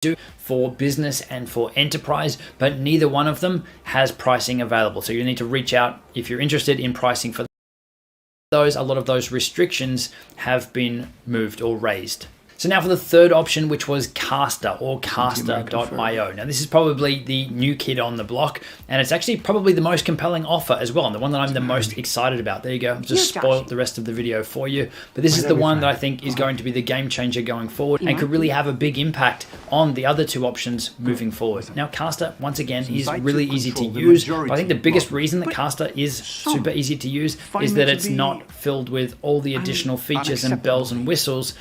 do for business and for enterprise, but neither one of them has pricing available. So you need to reach out if you're interested in pricing for those. A lot of those restrictions have been moved or raised. So now for the third option, which was Caster or Caster.io. Now this is probably the new kid on the block, and it's actually probably the most compelling offer as well, and the one that I'm the most excited about. There you go. I've just spoiled the rest of the video for you, but this is the one that I think is going to be the game changer going forward and could really have a big impact on the other two options moving forward. Now Caster, once again, is really easy to use, but I think the biggest reason that Caster is super easy to use is that it's not filled with all the additional features and bells and whistles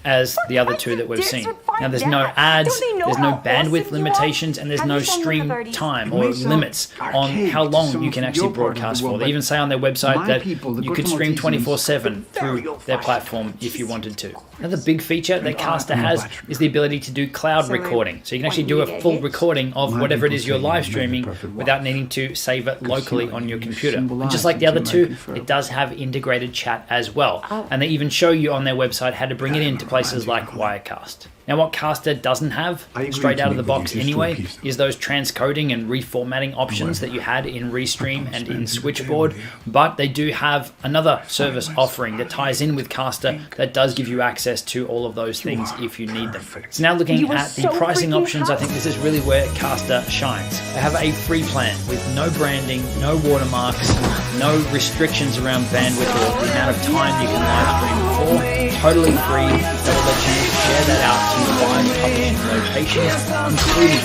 as the other two that we've seen. Now there's no ads, there's no bandwidth limitations, and there's no stream time or limits on how long you can actually broadcast for. They even say on their website that you could stream 24/7 through their platform if you wanted to. Another big feature that Caster has is the ability to do cloud recording. So you can actually do a full recording of whatever it is you're live streaming without needing to save it locally on your computer. And just like the other two, it does have integrated chat as well. And they even show you on their website how to bring it into places like Wirecast. Now what Caster doesn't have, straight out of the box anyway, is those transcoding and reformatting options that you had in Restream and in Switchboard, but they do have another service offering that ties in with Caster that does give you access to all of those things if you need them. So now looking at the pricing options, I think this is really where Caster shines. They have a free plan with no branding, no watermarks, no restrictions around bandwidth or the amount of time you can live stream for. Totally free. That will let you share that out to 5 publishing locations, including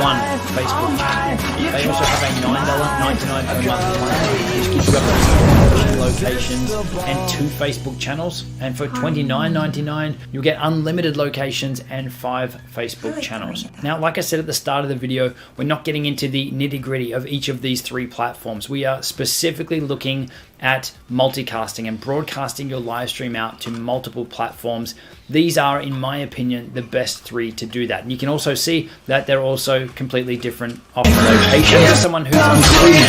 1 Facebook channel. They also have a $9.99 per month plan, which gives you up to 2 publishing locations and 2 Facebook channels. And for $29.99, you'll get unlimited locations and 5 Facebook channels. Now, like I said at the start of the video, we're not getting into the nitty-gritty of each of these 3 platforms. We are specifically looking at multicasting and broadcasting your live stream out to multiple platforms. These are, in my opinion, the best 3 to do that. And you can also see that they're also completely different locations. For someone who's including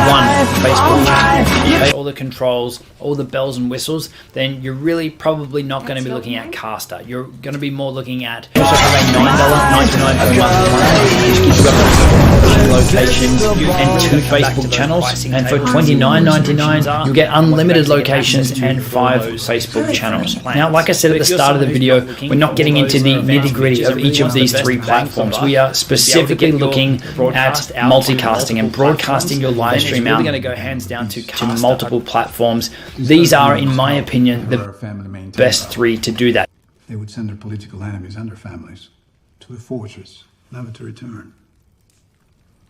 1 Facebook channel, you pay all the controls, all the bells and whistles, then you're really probably not going to be looking at Caster. You're going to be more looking at also have a $9.99 per month plan, which gives you up to 2 locations and 2 Facebook channels. And for $29.99, you'll get unlimited locations and 5 Facebook channels. Now, like I said at the start of the video, we're not getting into the nitty-gritty of each of these 3 platforms. We are specifically looking at multicasting and broadcasting your live stream out to multiple platforms. These are, in my opinion, the best 3 to do that. They would send their political enemies and their families to the fortress, never to return.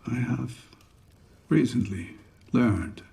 I have recently learned